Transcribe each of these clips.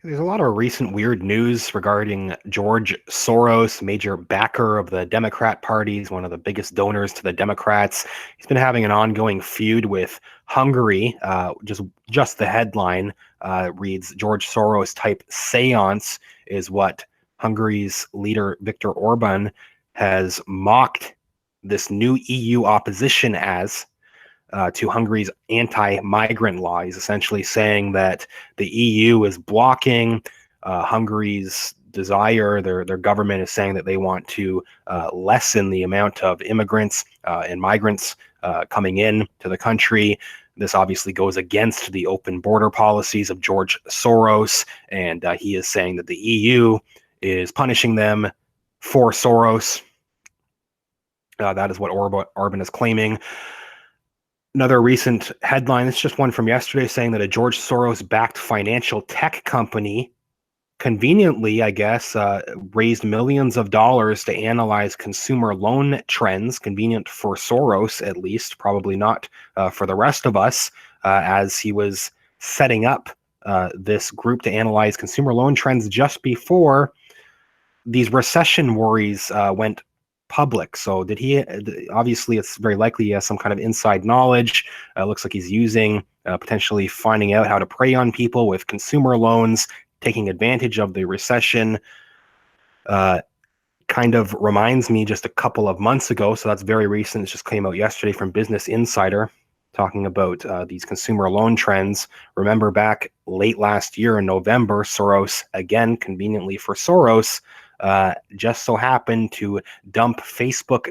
There's a lot of recent weird news regarding George Soros, major backer of the Democrat Party. He's one of the biggest donors to the Democrats. He's been having an ongoing feud with Hungary. Just the headline reads George Soros type seance is what Hungary's leader Viktor Orban has mocked this new EU opposition as to Hungary's anti-migrant law. He's essentially saying that the EU is blocking Hungary's desire. Their government is saying that they want to lessen the amount of immigrants and migrants coming in to the country. This obviously goes against the open border policies of George Soros, and he is saying that the EU is punishing them for Soros. That is what Orban is claiming. Another recent headline, it's just one from yesterday, saying that a George Soros-backed financial tech company conveniently, I guess, raised millions of dollars to analyze consumer loan trends. Convenient for Soros, at least, probably not for the rest of us, as he was setting up this group to analyze consumer loan trends just before these recession worries went public. So did he, obviously it's very likely he has some kind of inside knowledge. Looks like he's using, potentially finding out how to prey on people with consumer loans, taking advantage of the recession. Kind of reminds me just a couple of months ago, so that's very recent. It just came out yesterday from Business Insider, talking about these consumer loan trends. Remember back late last year in November, Soros, again, conveniently for Soros, just so happened to dump Facebook,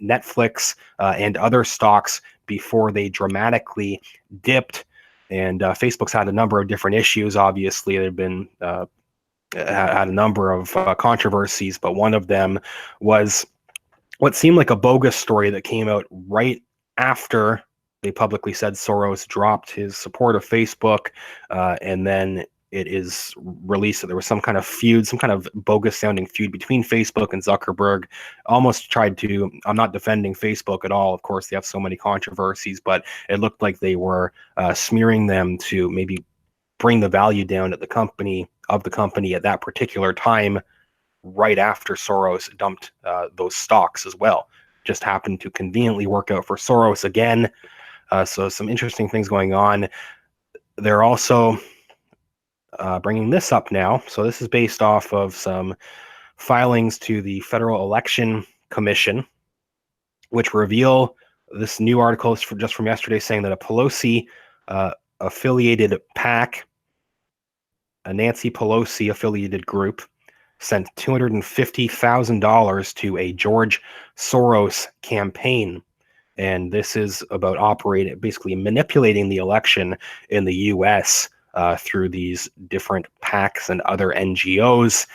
Netflix, and other stocks before they dramatically dipped. And Facebook's had a number of different issues. Obviously, they've been had a number of controversies, but one of them was what seemed like a bogus story that came out right after they publicly said Soros dropped his support of Facebook, and then it is released that there was some kind of feud, some kind of bogus sounding feud between Facebook and Zuckerberg. Almost tried to, I'm not defending Facebook at all. Of course, they have so many controversies, but it looked like they were smearing them to maybe bring the value down at the company at that particular time, right after Soros dumped those stocks as well. Just happened to conveniently work out for Soros again. So some interesting things going on. They're also bringing this up now. So this is based off of some filings to the Federal Election Commission, which reveal this new article is just from yesterday, saying that a Pelosi affiliated PAC, a Nancy Pelosi affiliated group, sent $250,000 to a George Soros campaign. And this is about basically manipulating the election in the U.S. Through these different PACs and other NGOs.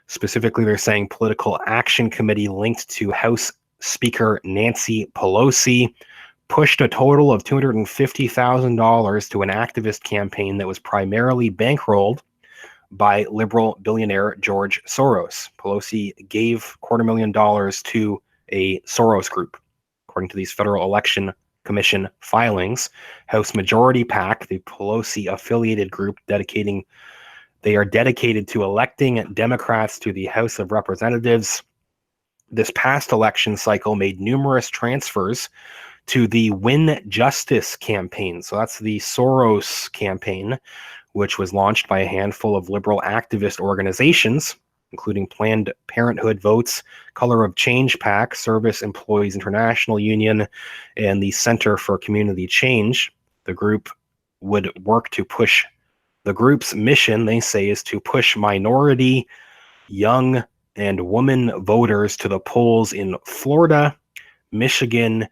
Specifically, they're saying Political Action Committee linked to House Speaker Nancy Pelosi pushed a total of $250,000 to an activist campaign that was primarily bankrolled by liberal billionaire George Soros. Pelosi gave $250,000 to a Soros group, according to these Federal Election Commission filings. House Majority PAC, the Pelosi-affiliated group, they are dedicated to electing Democrats to the House of Representatives. This past election cycle made numerous transfers to the Win Justice campaign. So that's the Soros campaign, which was launched by a handful of liberal activist organizations, including Planned Parenthood Votes, Color of Change PAC, Service Employees International Union, and the Center for Community Change. The group would work to push, the group's mission, they say, is to push minority, young, and women voters to the polls in Florida, Michigan,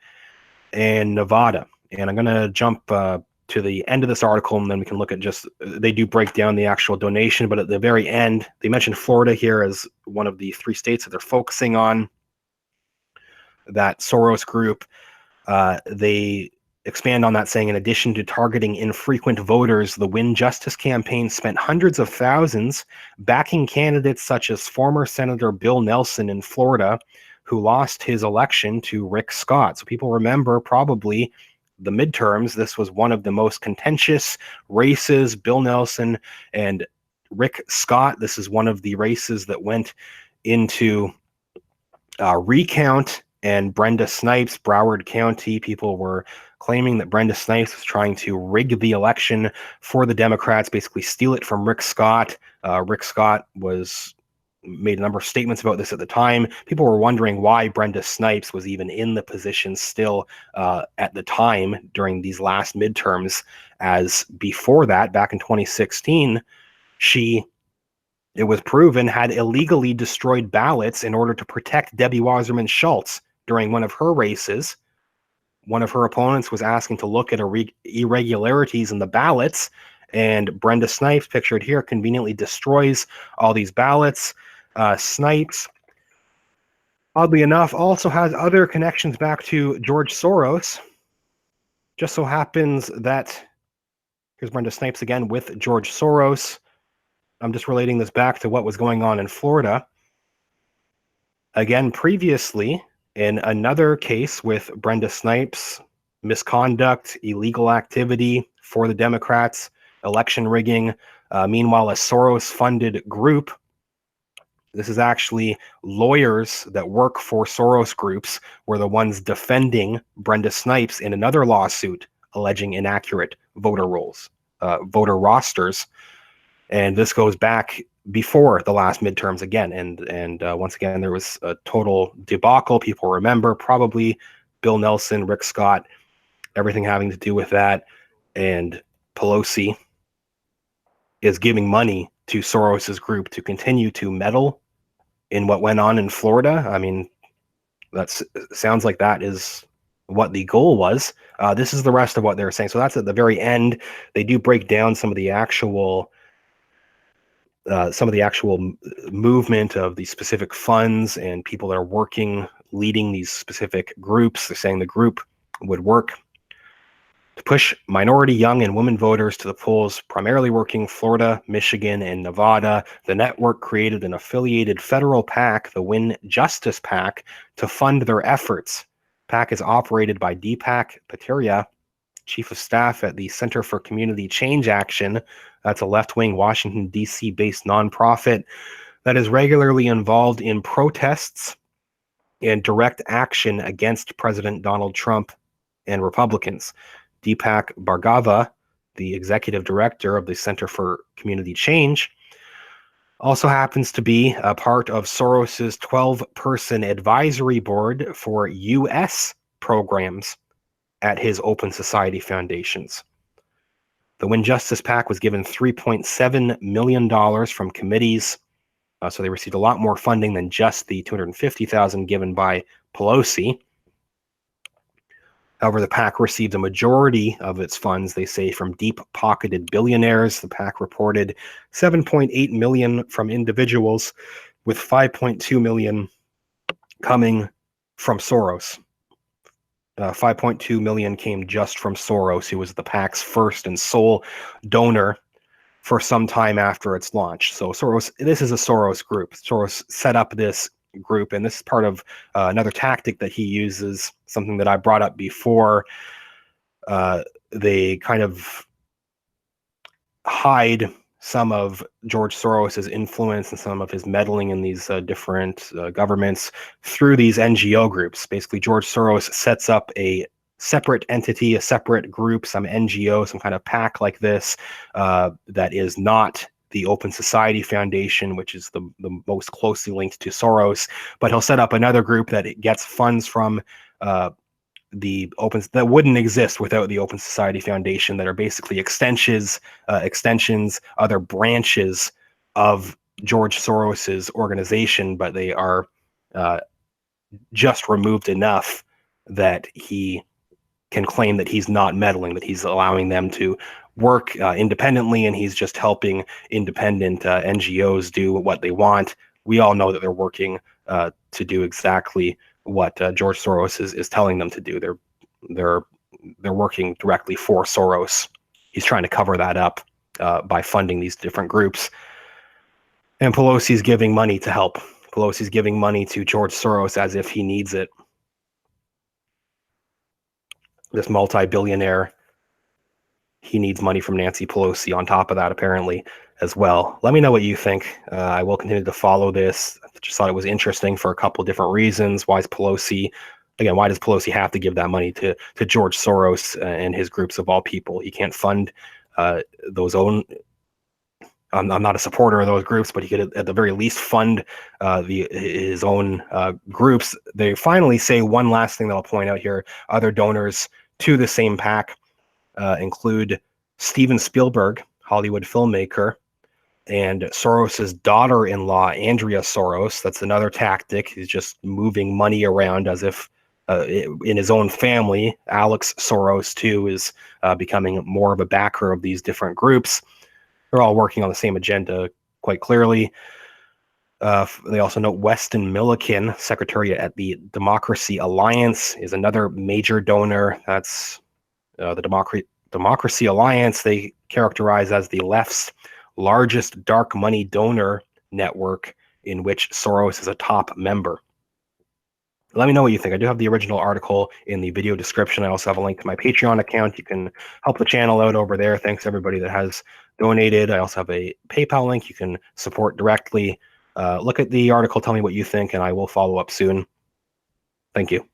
and Nevada. And I'm going to jump to the end of this article, and then we can look at they do break down the actual donation, but at the very end, they mentioned Florida here as one of the 3 states that they're focusing on. That Soros group, they expand on that, saying, in addition to targeting infrequent voters, the Win Justice campaign spent hundreds of thousands backing candidates such as former Senator Bill Nelson in Florida, who lost his election to Rick Scott. So people remember probably the midterms. This was one of the most contentious races. Bill Nelson and Rick Scott. This is one of the races that went into recount, and Brenda Snipes, Broward County, people were claiming that Brenda Snipes was trying to rig the election for the Democrats, basically steal it from Rick Scott. Rick Scott made a number of statements about this at the time. People were wondering why Brenda Snipes was even in the position still at the time during these last midterms, as before that, back in 2016, it was proven, had illegally destroyed ballots in order to protect Debbie Wasserman Schultz during one of her races. One of her opponents was asking to look at irregularities in the ballots, and Brenda Snipes, pictured here, conveniently destroys all these ballots. Snipes, oddly enough, also has other connections back to George Soros. Just so happens that, here's Brenda Snipes again with George Soros. I'm just relating this back to what was going on in Florida. Again, previously, in another case with Brenda Snipes, misconduct, illegal activity for the Democrats, election rigging. Meanwhile, a Soros-funded group, this is actually lawyers that work for Soros groups, were the ones defending Brenda Snipes in another lawsuit alleging inaccurate voter rolls, voter rosters. And this goes back before the last midterms again. And once again, there was a total debacle. People remember probably Bill Nelson, Rick Scott, everything having to do with that. And Pelosi is giving money to Soros's group to continue to meddle in what went on in Florida. I mean, that sounds like that is what the goal was. This is the rest of what they're saying. So that's at the very end. They do break down some of the actual movement of the specific funds and people that are working, leading these specific groups. They're saying the group would work to push minority, young, and women voters to the polls, primarily working Florida, Michigan, and Nevada. The network created an affiliated federal PAC, the Win Justice PAC, to fund their efforts. PAC is operated by Deepak Pateria, Chief of Staff at the Center for Community Change Action. That's a left-wing Washington, D.C. based nonprofit that is regularly involved in protests and direct action against President Donald Trump and Republicans. Deepak Bhargava, the executive director of the Center for Community Change, also happens to be a part of Soros's 12-person advisory board for U.S. programs at his Open Society foundations. The Win Justice PAC was given $3.7 million from committees, so they received a lot more funding than just the $250,000 given by Pelosi. However, the PAC received a majority of its funds, they say, from deep-pocketed billionaires. The PAC reported $7.8 million from individuals, with $5.2 million coming from Soros. $5.2 million came just from Soros, who was the PAC's first and sole donor for some time after its launch. So Soros, this is a Soros group. Soros set up this group, and this is part of another tactic that he uses, something that I brought up before. They kind of hide some of George Soros's influence and some of his meddling in these different governments through these NGO groups. Basically, George Soros sets up a separate entity, a separate group, some NGO, some kind of PAC like this that is not the Open Society Foundation, which is the most closely linked to Soros, but he'll set up another group that it gets funds from the open that wouldn't exist without the Open Society Foundation, that are basically extensions, other branches of George Soros's organization, but they are just removed enough that he can claim that he's not meddling, that he's allowing them to work independently, and he's just helping independent NGOs do what they want. We all know that they're working to do exactly what George Soros is telling them to do. They're working directly for Soros. He's trying to cover that up by funding these different groups. And Pelosi's giving money to help. Pelosi's giving money to George Soros as if he needs it. This multi-billionaire, he needs money from Nancy Pelosi on top of that, apparently. as well. Let me know what you think. I will continue to follow this. I just thought it was interesting for a couple of different reasons. Why does Pelosi have to give that money to George Soros and his groups of all people? He can't fund those own. I'm not a supporter of those groups, but he could at the very least fund his own groups. They finally say one last thing that I'll point out here. Other donors to the same PAC include Steven Spielberg, Hollywood filmmaker, and Soros's daughter-in-law, Andrea Soros. That's another tactic. He's just moving money around as if in his own family. Alex Soros, too, is becoming more of a backer of these different groups. They're all working on the same agenda quite clearly. They also note Weston Milliken, secretary at the Democracy Alliance, is another major donor. That's the Democracy Alliance. They characterize as the left's largest dark money donor network, in which Soros is a top member. Let me know what you think. I do have the original article in the video description. I also have a link to my Patreon account. You can help the channel out over there. Thanks to everybody that has donated. I also have a PayPal link. You can support directly. Look at the article, tell me what you think, and I will follow up soon. Thank you.